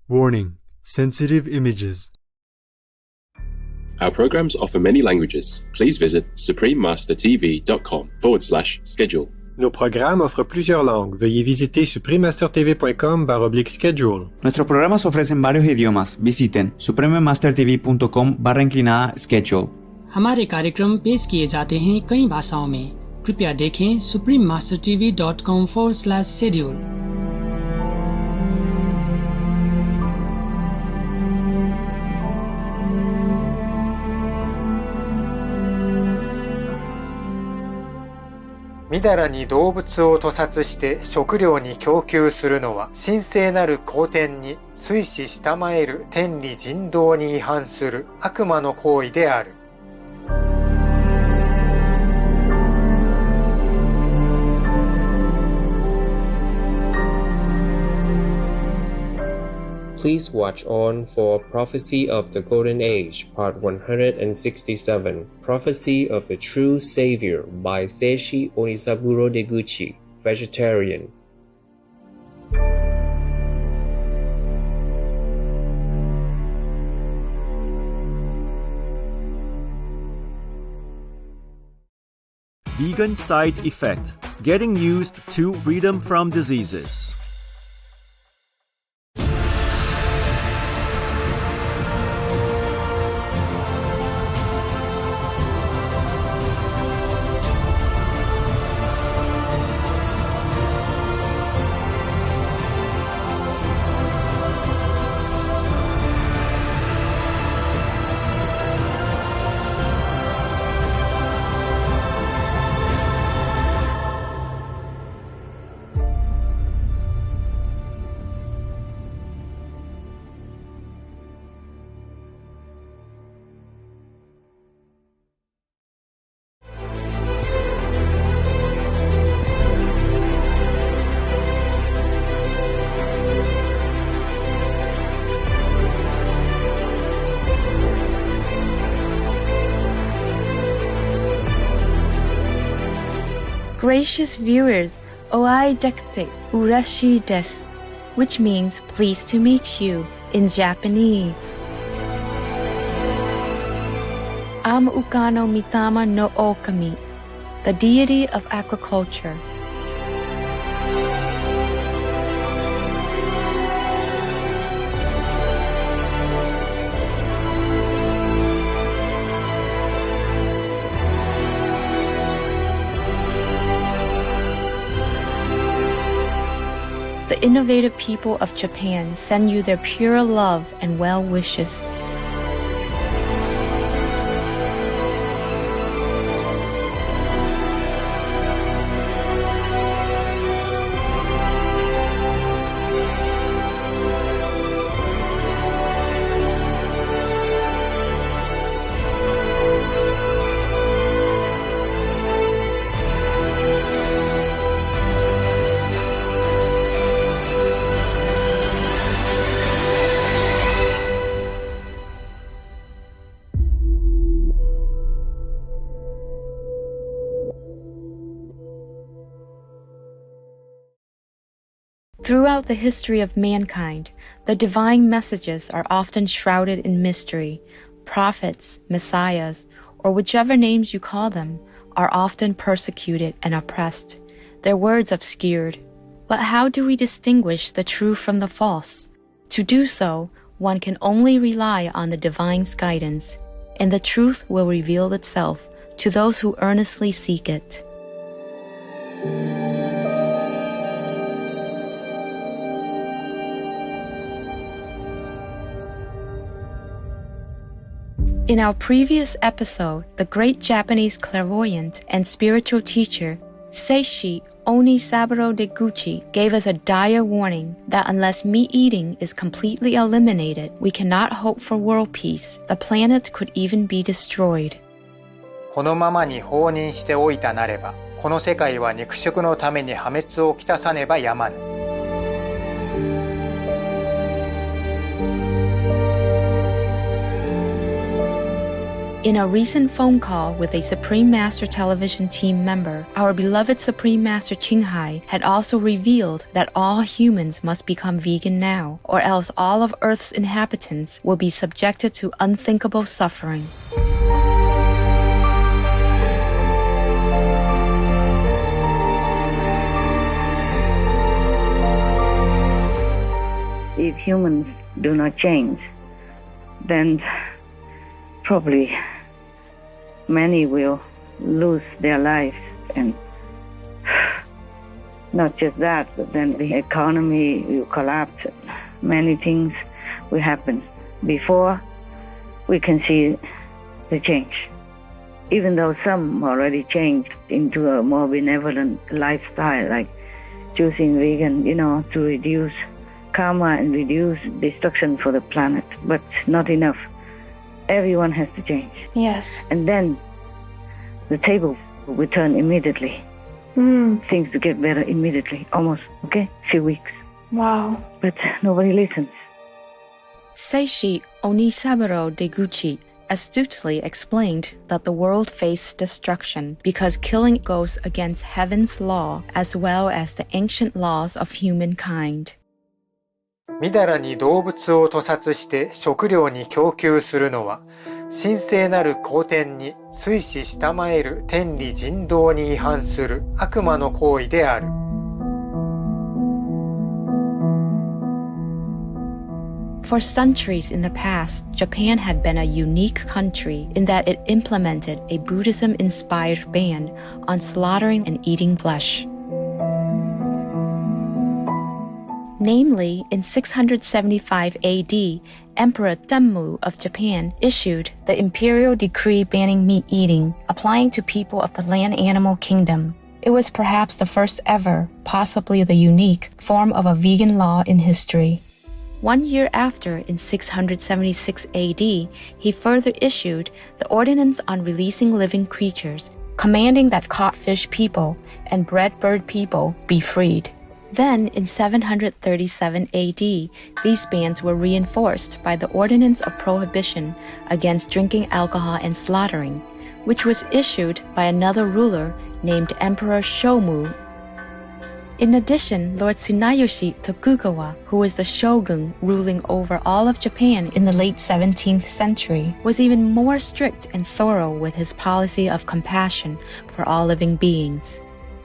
Warning: sensitive images. Our programs offer many languages. Please visit suprememastertv.com/schedule. Nos programmes offrent plusieurs langues. Veuillez visiter suprememastertv.com/schedule. Nuestros programas ofrecen varios idiomas. Visiten suprememastertv.com/schedule. हमारे कार्यक्रम पेश किए जाते हैं कई भाषाओं में। कृपया देखें suprememastertv.com/schedule।みだらに動物を屠殺して食料に供給するのは神聖なる皇天に垂死したまえる天理人道に違反する悪魔の行為である。Please watch on for Prophecy of the Golden Age, Part 167, Prophecy of the True Savior by Seishi Onisaburo Deguchi, Vegetarian. Vegan side effect: getting used to freedom from diseases. Gracious viewers, oai dekite urashi desu, which means pleased to meet you in Japanese. Am Ukano Mitama no Okami, the deity of agriculture. The innovative people of Japan send you their pure love and well wishes. Throughout the history of mankind, the divine messages are often shrouded in mystery. Prophets, messiahs, or whichever names you call them, are often persecuted and oppressed, their words obscured. But how do we distinguish the true from the false? To do so, one can only rely on the divine's guidance, and the truth will reveal itself to those who earnestly seek it. In our previous episode, the great Japanese clairvoyant and spiritual teacher, Seishi Onisaburo Deguchi, gave us a dire warning that unless meat eating is completely eliminated, we cannot hope for world peace. The planet could even be destroyed. このままに放任しておいたなれば、この世界は肉食のために破滅をきたさねばやまぬ。In a recent phone call with a Supreme Master Television team member, our beloved Supreme Master Qinghai had also revealed that all humans must become vegan now, or else all of Earth's inhabitants will be subjected to unthinkable suffering. If humans do not change, then probably many will lose their lives, and not just that, but then the economy will collapse. Many things will happen before we can see the change. Even though some already changed into a more benevolent lifestyle, like choosing vegan, to reduce karma and reduce destruction for the planet, but not enough. Everyone has to change. Yes. And then the table will turn immediately. Things to get better immediately, almost, few weeks. Wow. But nobody listens. Seishi Onisaburo Deguchi astutely explained that the world faced destruction because killing goes against heaven's law as well as the ancient laws of humankind. みだらに動物を屠殺して食料に供給するのは、神聖なる皇天に垂死したまえる天理人道に違反する悪魔の行為である。For centuries in the past, Japan had been a unique country in that it implemented a Buddhism-inspired ban on slaughtering and eating flesh. Namely, in 675 AD, Emperor Tenmu of Japan issued the imperial decree banning meat eating, applying to people of the land-animal kingdom. It was perhaps the first ever, possibly the unique, form of a vegan law in history. 1 year after, in 676 AD, he further issued the Ordinance on Releasing Living Creatures, commanding that caught fish people and bred bird people be freed. Then, in 737 AD, these bans were reinforced by the Ordinance of Prohibition against drinking alcohol and slaughtering, which was issued by another ruler named Emperor Shomu. In addition, Lord Tsunayoshi Tokugawa, who was the shogun ruling over all of Japan in the late 17th century, was even more strict and thorough with his policy of compassion for all living beings.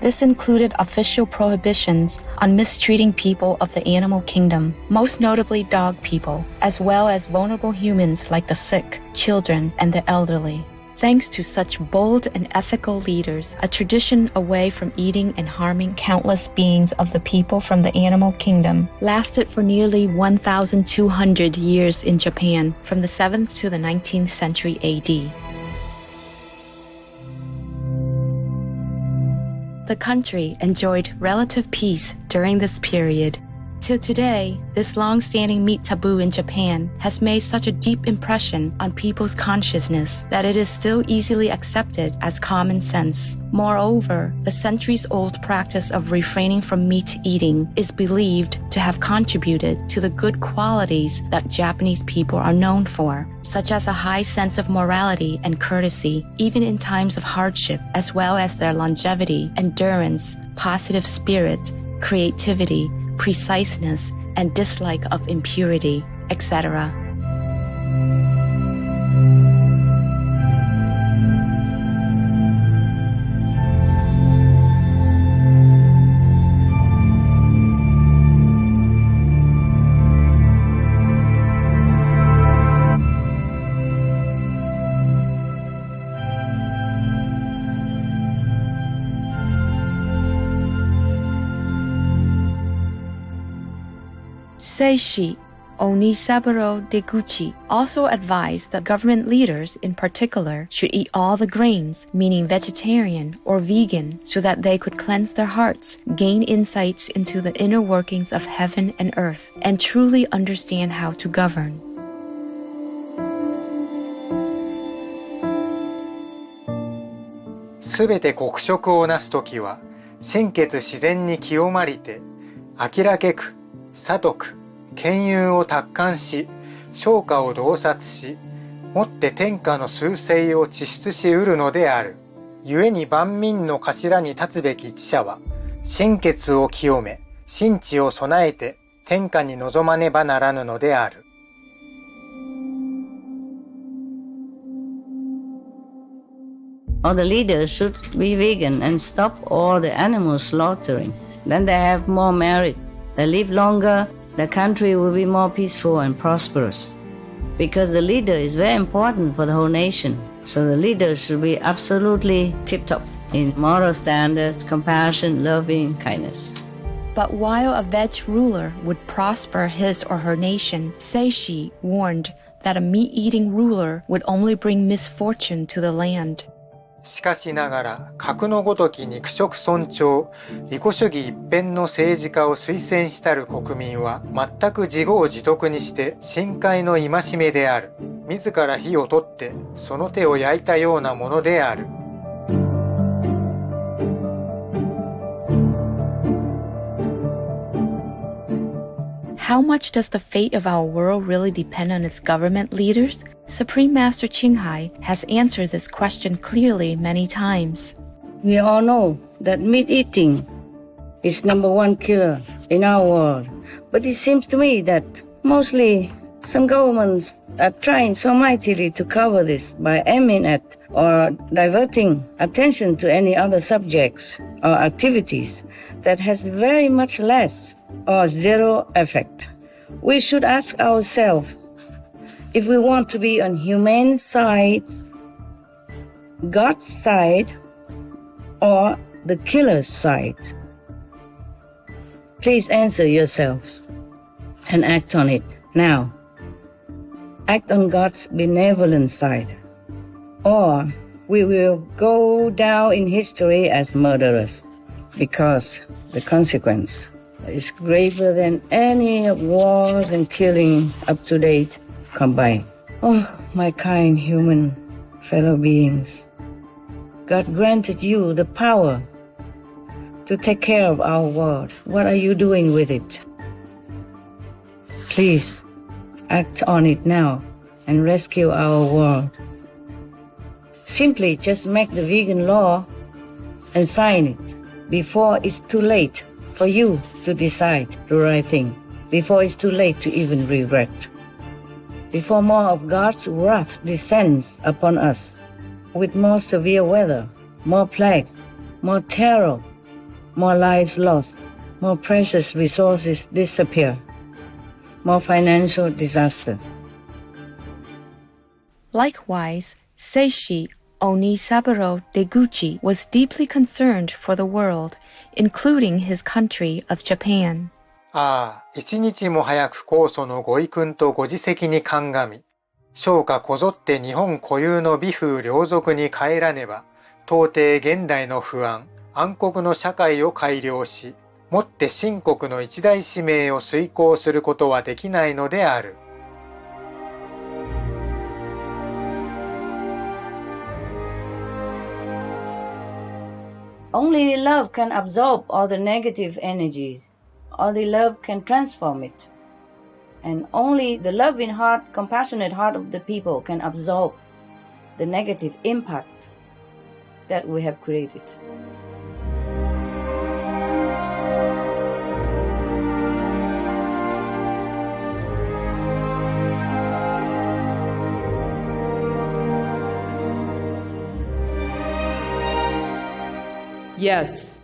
This included official prohibitions on mistreating people of the animal kingdom, most notably dog people, as well as vulnerable humans like the sick, children, and the elderly. Thanks to such bold and ethical leaders, a tradition away from eating and harming countless beings of the people from the animal kingdom lasted for nearly 1,200 years in Japan, from the 7th to the 19th century AD. The country enjoyed relative peace during this period. Till today, this long-standing meat taboo in Japan has made such a deep impression on people's consciousness that it is still easily accepted as common sense. Moreover, the centuries-old practice of refraining from meat eating is believed to have contributed to the good qualities that Japanese people are known for, such as a high sense of morality and courtesy, even in times of hardship, as well as their longevity, endurance, positive spirit, creativity, preciseness, and dislike of impurity, etc. Seishi Onisaburo Deguchi also advised that government leaders in particular should eat all the grains, meaning vegetarian or vegan, so that they could cleanse their hearts, gain insights into the inner workings of heaven and earth, and truly understand how to govern. すべて国色をなすときは、心血自然に清まりて、明らけく、聡く、剣勇を達観し、昇華を洞察し、もって天下の趨勢を地出し得るのである。故に万民の頭に立つべき知者は、心血を清め、心地を備えて天下に臨まねばならぬのである。All the leaders should be vegan and stop all the animal slaughtering. Then they have more merit. They live longer, the country will be more peaceful and prosperous. Because the leader is very important for the whole nation. So the leader should be absolutely tip-top in moral standards, compassion, loving, kindness. But while a veg ruler would prosper his or her nation, Seishi warned that a meat-eating ruler would only bring misfortune to the land. しかしながら、格のごとき肉食尊重、利己主義一辺の政治家を推薦したる国民は、全く自業自得にして深海の戒めである。自ら火を取って、その手を焼いたようなものである。How much does the fate of our world really depend on its government leaders? Supreme Master Qinghai has answered this question clearly many times. We all know that meat eating is number one killer in our world. But it seems to me that mostly some governments are trying so mightily to cover this by aiming at or diverting attention to any other subjects or activities that has very much less or zero effect. We should ask ourselves if we want to be on humane side, God's side, or the killer's side. Please answer yourselves and act on it now. Act on God's benevolent side, or we will go down in history as murderers, because the consequence is graver than any wars and killing up to date combined. Oh, my kind human fellow beings, God granted you the power to take care of our world. What are you doing with it? Please act on it now and rescue our world. Simply just make the vegan law and sign it before it's too late for you to decide the right thing, before it's too late to even regret, before more of God's wrath descends upon us with more severe weather, more plague, more terror, more lives lost, more precious resources disappear, more financial disaster. Likewise, Seishi Onisaburo Deguchi was deeply concerned for the world, including his country of Japan. ああ、一日も早く高祖のご遺訓とご自責に鑑み、商家こぞって日本固有の美風良俗に帰らねば、到底現代の不安、暗黒の社会を改良し、もって秦国の一大使命を遂行することはできないのである。Only love can absorb all the negative energies. Only love can transform it. And only the loving heart, compassionate heart of the people can absorb the negative impact that we have created. Yes,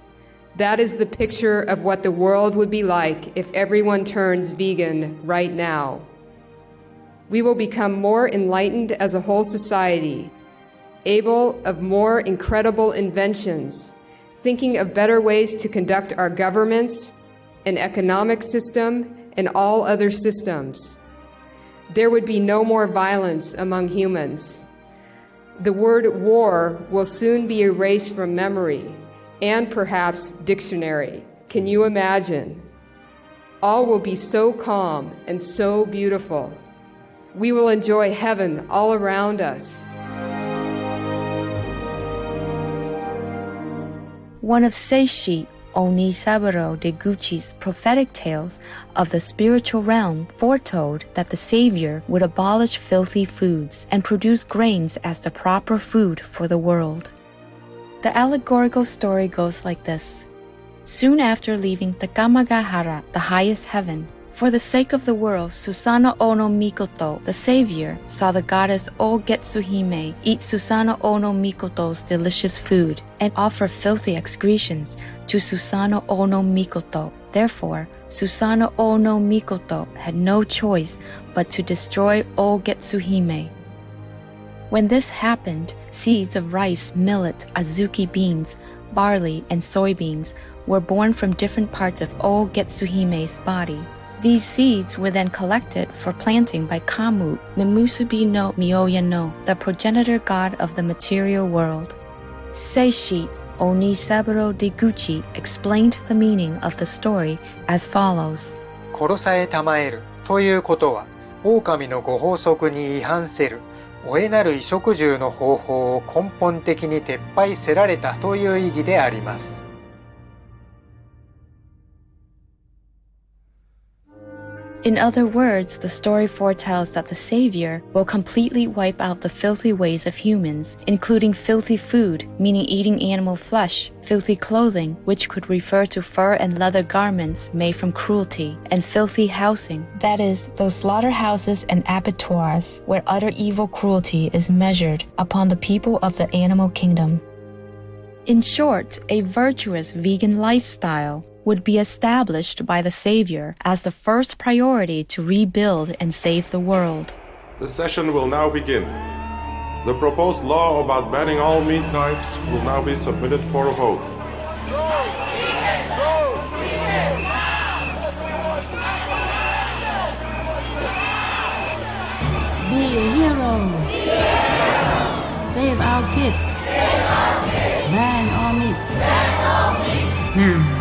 that is the picture of what the world would be like if everyone turns vegan right now. We will become more enlightened as a whole society, able of more incredible inventions, thinking of better ways to conduct our governments, an economic system, and all other systems. There would be no more violence among humans. The word war will soon be erased from memory, and perhaps dictionary. Can you imagine? All will be so calm and so beautiful. We will enjoy heaven all around us. One of Seishi Onisaburo Deguchi's prophetic tales of the spiritual realm foretold that the Savior would abolish filthy foods and produce grains as the proper food for the world. The allegorical story goes like this. Soon after leaving Takamagahara, the highest heaven, for the sake of the world, Susanoo no Mikoto, the Savior, saw the goddess O Getsuhime eat Susanoo no Mikoto's delicious food and offer filthy excretions to Susanoo no Mikoto. Therefore, Susanoo no Mikoto had no choice but to destroy O Getsuhime. When this happened, seeds of rice, millet, azuki beans, barley, and soybeans were born from different parts of O Getsuhime's body. These seeds were then collected for planting by Kamu, Mimusubi no Mioya no, the progenitor god of the material world. Seishi, Onisaburo Deguchi, explained the meaning of the story as follows. 殺さえたまえるということは、狼のご法則に違反せる、おえなる衣食住の方法を根本的に撤廃せられたという意義であります。In other words, the story foretells that the Savior will completely wipe out the filthy ways of humans, including filthy food, meaning eating animal flesh, filthy clothing, which could refer to fur and leather garments made from cruelty, and filthy housing, that is, those slaughterhouses and abattoirs where utter evil cruelty is measured upon the people of the animal kingdom. In short, a virtuous vegan lifestyle would be established by the Savior as the first priority to rebuild and save the world. The session will now begin. The proposed law about banning all meat types will now be submitted for a vote. Be a hero. Save our kids. Ban all meat. Now.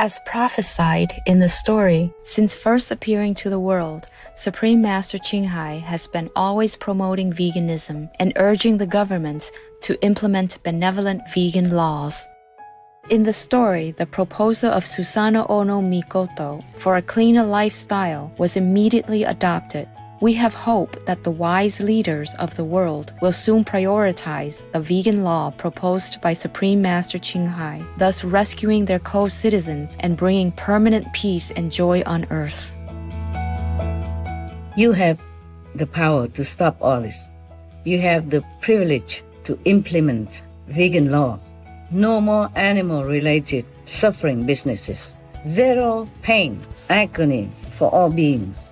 As prophesied in the story, since first appearing to the world, Supreme Master Qinghai has been always promoting veganism and urging the governments to implement benevolent vegan laws. In the story, the proposal of Susanoo no Mikoto for a cleaner lifestyle was immediately adopted. We have hope that the wise leaders of the world will soon prioritize the vegan law proposed by Supreme Master Qinghai, thus rescuing their co-citizens and bringing permanent peace and joy on earth. You have the power to stop all this. You have the privilege to implement vegan law. No more animal-related suffering businesses. Zero pain, agony for all beings.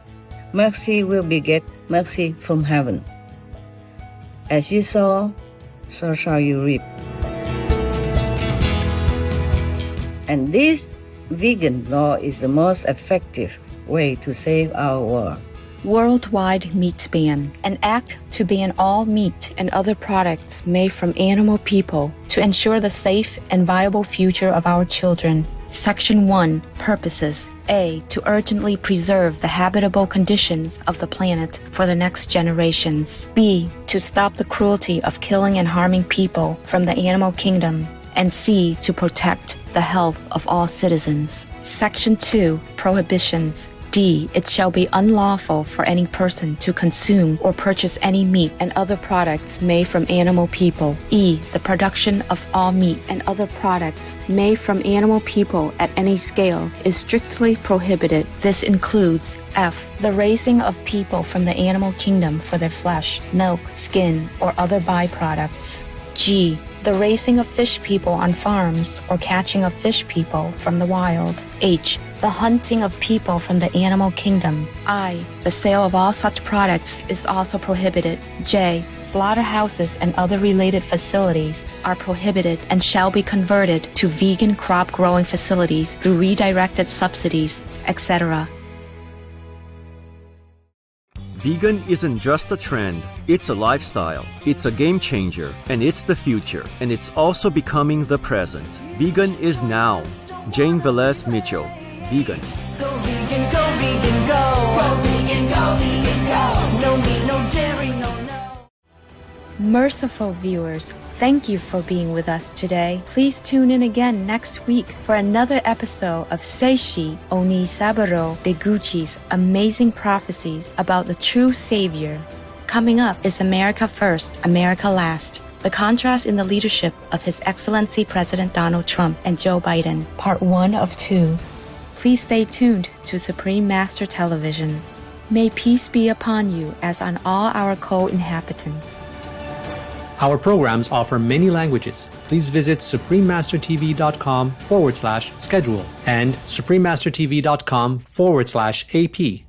Mercy will beget mercy from heaven. As you sow, so shall you reap. And this vegan law is the most effective way to save our world. Worldwide meat ban, an act to ban all meat and other products made from animal people to ensure the safe and viable future of our children. Section 1. Purposes. A. To urgently preserve the habitable conditions of the planet for the next generations. B. To stop the cruelty of killing and harming people from the animal kingdom. And C. To protect the health of all citizens. Section 2. Prohibitions. D. It shall be unlawful for any person to consume or purchase any meat and other products made from animal people. E. The production of all meat and other products made from animal people at any scale is strictly prohibited. This includes F. The raising of people from the animal kingdom for their flesh, milk, skin, or other byproducts. G. The raising of fish people on farms or catching of fish people from the wild. H. The hunting of people from the animal kingdom. I. The sale of all such products is also prohibited. J. Slaughterhouses and other related facilities are prohibited and shall be converted to vegan crop growing facilities through redirected subsidies, etc. Vegan isn't just a trend, it's a lifestyle. It's a game changer, and it's the future, and it's also becoming the present. Vegan is now. Jane Velez Mitchell, Vegan. Go vegan, go vegan, go. Go vegan, go vegan, go. No meat, no dairy, no. Merciful viewers, thank you for being with us today. Please tune in again next week for another episode of Seishi Onisaburo Deguchi's amazing prophecies about the true Savior. Coming up is America First, America Last. The contrast in the leadership of His Excellency President Donald Trump and Joe Biden, Part 1 of 2. Please stay tuned to Supreme Master Television. May peace be upon you as on all our co-inhabitants. Our programs offer many languages. Please visit suprememastertv.com/schedule and suprememastertv.com/AP.